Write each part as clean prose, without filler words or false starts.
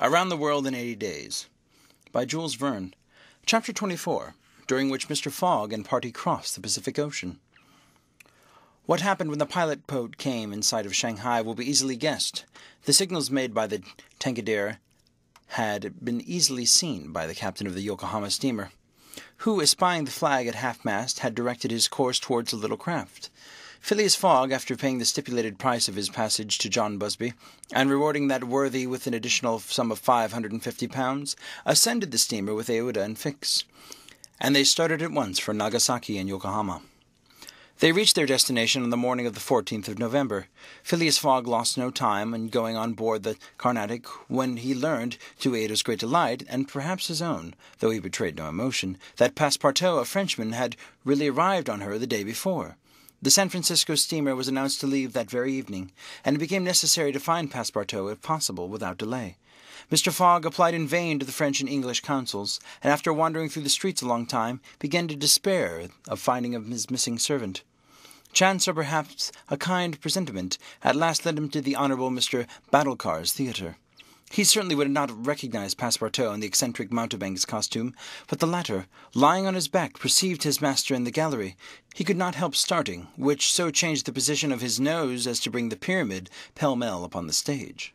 Around the World in 80 Days by Jules Verne. Chapter 24, during which Mr. Fogg and party crossed the Pacific Ocean. What happened when the pilot boat came in sight of Shanghai will be easily guessed. The signals made by the Tankadere had been easily seen by the captain of the Yokohama steamer, who, espying the flag at half-mast, had directed his course towards the little craft. Phileas Fogg, after paying the stipulated price of his passage to John Busby, and rewarding that worthy with an additional sum of £550, ascended the steamer with Aouda and Fix, and they started at once for Nagasaki and Yokohama. They reached their destination on the morning of the 14th of November. Phileas Fogg lost no time in going on board the Carnatic when he learned, to Aouda's great delight, and perhaps his own, though he betrayed no emotion, that Passepartout, a Frenchman, had really arrived on her the day before. The San Francisco steamer was announced to leave that very evening, and it became necessary to find Passepartout, if possible, without delay. Mr. Fogg applied in vain to the French and English consuls, and after wandering through the streets a long time, began to despair of finding his missing servant. Chance, or perhaps a kind presentiment, at last led him to the Honourable Mr. Badalkar's theatre. He certainly would not have recognized Passepartout in the eccentric mountebank's costume, but the latter, lying on his back, perceived his master in the gallery. He could not help starting, which so changed the position of his nose as to bring the pyramid pell-mell upon the stage.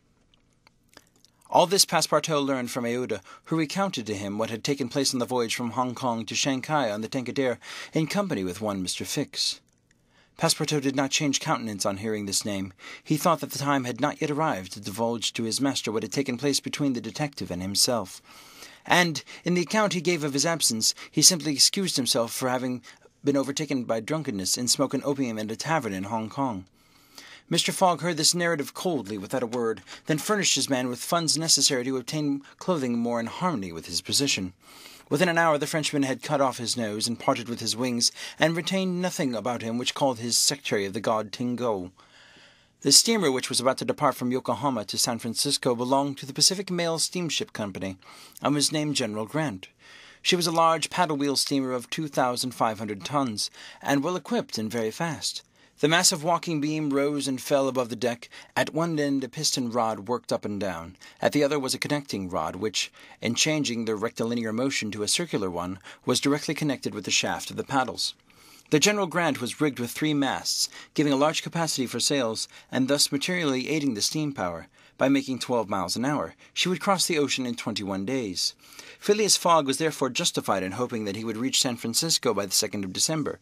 All this Passepartout learned from Aouda, who recounted to him what had taken place on the voyage from Hong Kong to Shanghai on the Tankadere, in company with one Mr. Fix. Passepartout did not change countenance on hearing this name. He thought that the time had not yet arrived to divulge to his master what had taken place between the detective and himself. And, in the account he gave of his absence, he simply excused himself for having been overtaken by drunkenness and smoking opium in a tavern in Hong Kong. Mr. Fogg heard this narrative coldly, without a word, then furnished his man with funds necessary to obtain clothing more in harmony with his position. Within an hour the Frenchman had cut off his nose and parted with his wings, and retained nothing about him which called his secretary of the god Tingo. The steamer which was about to depart from Yokohama to San Francisco belonged to the Pacific Mail Steamship Company, and was named General Grant. She was a large paddle-wheel steamer of 2,500 tons, and well equipped and very fast. The massive walking beam rose and fell above the deck. At one end a piston rod worked up and down. At the other was a connecting rod, which, in changing the rectilinear motion to a circular one, was directly connected with the shaft of the paddles. The General Grant was rigged with 3 masts, giving a large capacity for sails, and thus materially aiding the steam power. By making 12 miles an hour, she would cross the ocean in 21 days. Phileas Fogg was therefore justified in hoping that he would reach San Francisco by the 2nd of December,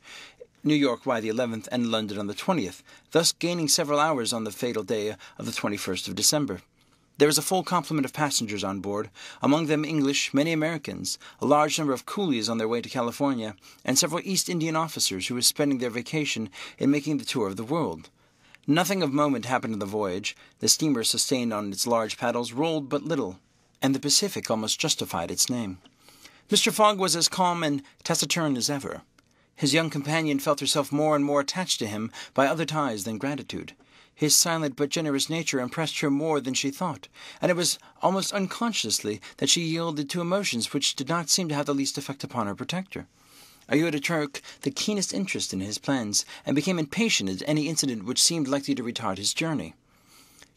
New York by the 11th, and London on the 20th, thus gaining several hours on the fatal day of the 21st of December. There was a full complement of passengers on board, among them English, many Americans, a large number of coolies on their way to California, and several East Indian officers who were spending their vacation in making the tour of the world. Nothing of moment happened on the voyage. The steamer, sustained on its large paddles, rolled but little, and the Pacific almost justified its name. Mr. Fogg was as calm and taciturn as ever. His young companion felt herself more and more attached to him by other ties than gratitude. His silent but generous nature impressed her more than she thought, and it was almost unconsciously that she yielded to emotions which did not seem to have the least effect upon her protector. Aouda took the keenest interest in his plans, and became impatient at any incident which seemed likely to retard his journey.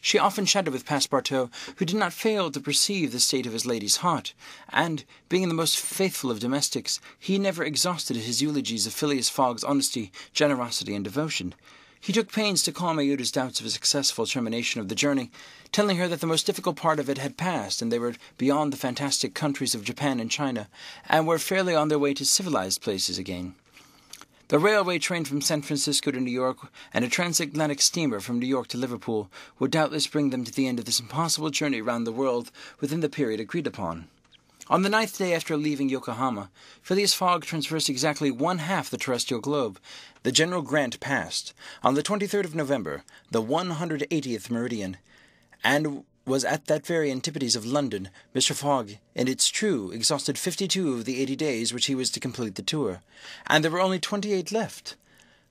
She often chatted with Passepartout, who did not fail to perceive the state of his lady's heart, and, being the most faithful of domestics, he never exhausted his eulogies of Phileas Fogg's honesty, generosity, and devotion. He took pains to calm Aouda's doubts of a successful termination of the journey, telling her that the most difficult part of it had passed, and they were beyond the fantastic countries of Japan and China, and were fairly on their way to civilized places again. The railway train from San Francisco to New York, and a transatlantic steamer from New York to Liverpool, would doubtless bring them to the end of this impossible journey round the world within the period agreed upon. On the 9th day after leaving Yokohama, Phileas Fogg traversed exactly 1/2 the terrestrial globe. The General Grant passed, on the 23rd of November, the 180th meridian, and was at that very antipodes of London. Mr. Fogg, and it's true, exhausted 52 of the 80 days which he was to complete the tour, and there were only 28 left.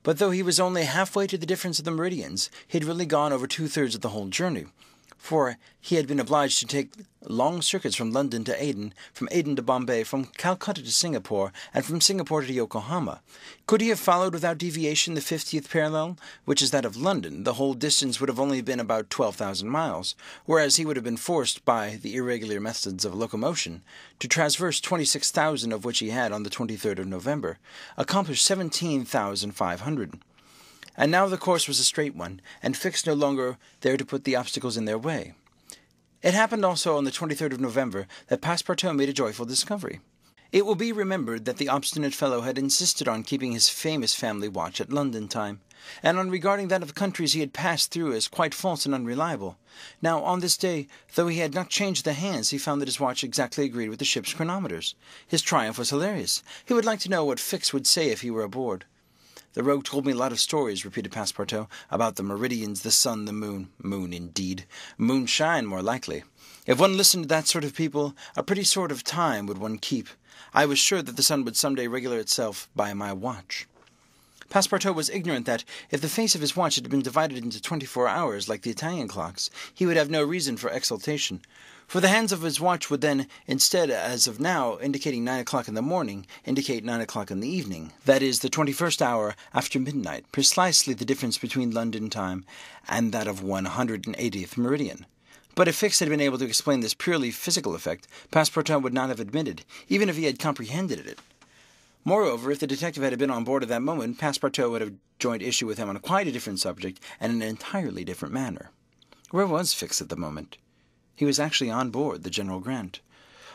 But though he was only halfway to the difference of the meridians, he had really gone over 2/3 of the whole journey. for he had been obliged to take long circuits from London to Aden, from Aden to Bombay, from Calcutta to Singapore, and from Singapore to Yokohama. Could he have followed without deviation the 50th parallel, which is that of London, the whole distance would have only been about 12,000 miles, whereas he would have been forced, by the irregular methods of locomotion, to traverse 26,000, of which he had, on the 23rd of November, accomplished 17,500. And now the course was a straight one, and Fix no longer there to put the obstacles in their way. It happened also on the 23rd of November that Passepartout made a joyful discovery. It will be remembered that the obstinate fellow had insisted on keeping his famous family watch at London time, and on regarding that of countries he had passed through as quite false and unreliable. Now, on this day, though he had not changed the hands, he found that his watch exactly agreed with the ship's chronometers. His triumph was hilarious. He would like to know what Fix would say if he were aboard. "The rogue told me a lot of stories," repeated Passepartout, "about the meridians, the sun, the moon. Moon, indeed. Moonshine, more likely. If one listened to that sort of people, a pretty sort of time would one keep. I was sure that the sun would some day regulate itself by my watch." Passepartout was ignorant that, if the face of his watch had been divided into 24 hours, like the Italian clocks, he would have no reason for exultation. For the hands of his watch would then, instead, as of now, indicating 9 o'clock in the morning, indicate 9 o'clock in the evening, that is, the 21st hour after midnight, precisely the difference between London time and that of 180th meridian. But if Fix had been able to explain this purely physical effect, Passepartout would not have admitted, even if he had comprehended it. Moreover, if the detective had been on board at that moment, Passepartout would have joined issue with him on quite a different subject and in an entirely different manner. Where was Fix at the moment? He was actually on board the General Grant.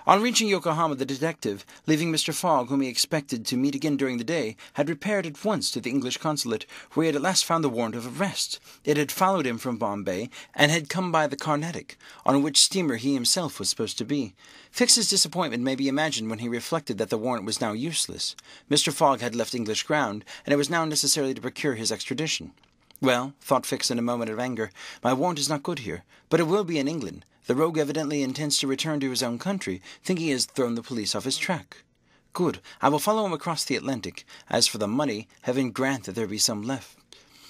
On reaching Yokohama, the detective, leaving Mr. Fogg, whom he expected to meet again during the day, had repaired at once to the English consulate, where he had at last found the warrant of arrest. It had followed him from Bombay, and had come by the Carnatic, on which steamer he himself was supposed to be. Fix's disappointment may be imagined when he reflected that the warrant was now useless. Mr. Fogg had left English ground, and it was now necessary to procure his extradition. "Well," thought Fix in a moment of anger, "my warrant is not good here, but it will be in England. The rogue evidently intends to return to his own country, thinking he has thrown the police off his track. Good, I will follow him across the Atlantic. As for the money, heaven grant that there be some left."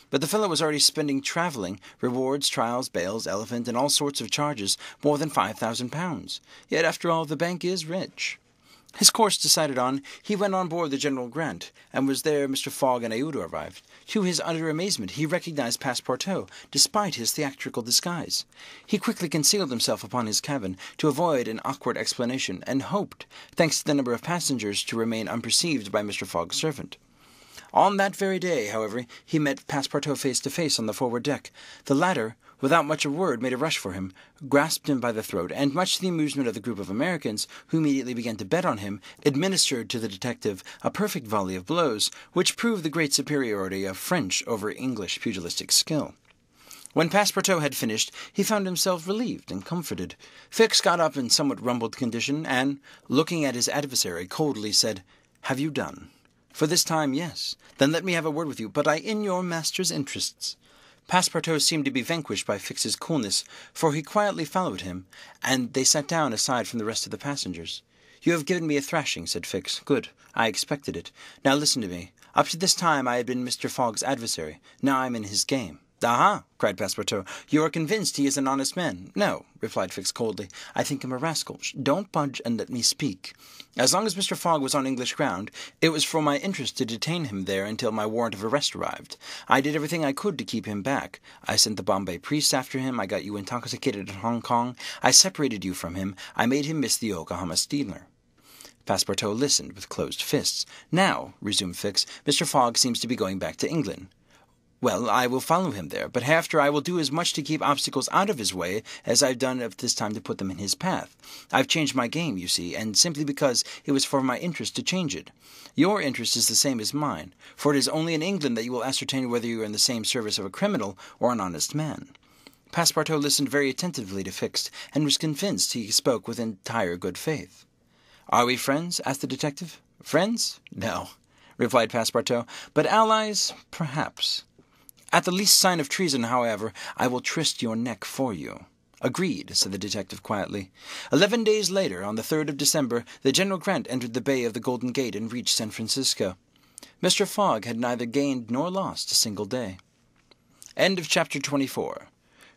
But the fellow was already spending travelling, rewards, trials, bails, elephant, and all sorts of charges, more than £5,000. Yet, after all, the bank is rich. His course decided on, he went on board the General Grant, and was there Mr. Fogg and Aouda arrived. To his utter amazement, he recognized Passepartout, despite his theatrical disguise. He quickly concealed himself upon his cabin, to avoid an awkward explanation, and hoped, thanks to the number of passengers, to remain unperceived by Mr. Fogg's servant. On that very day, however, he met Passepartout face to face on the forward deck. The latter, without much a word, made a rush for him, grasped him by the throat, and, much to the amusement of the group of Americans, who immediately began to bet on him, administered to the detective a perfect volley of blows, which proved the great superiority of French over English pugilistic skill. When Passepartout had finished, he found himself relieved and comforted. Fix got up in somewhat rumbled condition, and, looking at his adversary, coldly said, "Have you done?" "For this time, yes." "Then let me have a word with you, but in your master's interests." Passepartout seemed to be vanquished by Fix's coolness, for he quietly followed him, and they sat down aside from the rest of the passengers. "You have given me a thrashing," said Fix. "Good. I expected it. Now listen to me. Up to this time I had been Mr. Fogg's adversary. Now I am in his game." "Aha!" cried Passepartout. "You are convinced he is an honest man?" "No," replied Fix coldly. "I think him a rascal. Don't budge and let me speak. As long as Mr. Fogg was on English ground, it was for my interest to detain him there until my warrant of arrest arrived. I did everything I could to keep him back. I sent the Bombay priest after him. I got you intoxicated at Hong Kong. I separated you from him. I made him miss the Yokohama steamer." Passepartout listened with closed fists. "Now," resumed Fix, "Mr. Fogg seems to be going back to England. Well, I will follow him there, but after I will do as much to keep obstacles out of his way as I've done at this time to put them in his path. I've changed my game, you see, and simply because it was for my interest to change it. Your interest is the same as mine, for it is only in England that you will ascertain whether you are in the same service of a criminal or an honest man." Passepartout listened very attentively to Fix, and was convinced he spoke with entire good faith. "Are we friends?" asked the detective. "Friends? No," replied Passepartout, "but allies, perhaps. At the least sign of treason, however, I will tryst your neck for you." "Agreed," said the detective quietly. 11 days later, on the 3rd of December, the General Grant entered the Bay of the Golden Gate and reached San Francisco. Mr. Fogg had neither gained nor lost a single day. End of Chapter 24.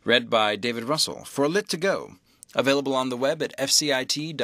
Read by David Russell for Lit2Go. Available on the web at fcit.usf.edu.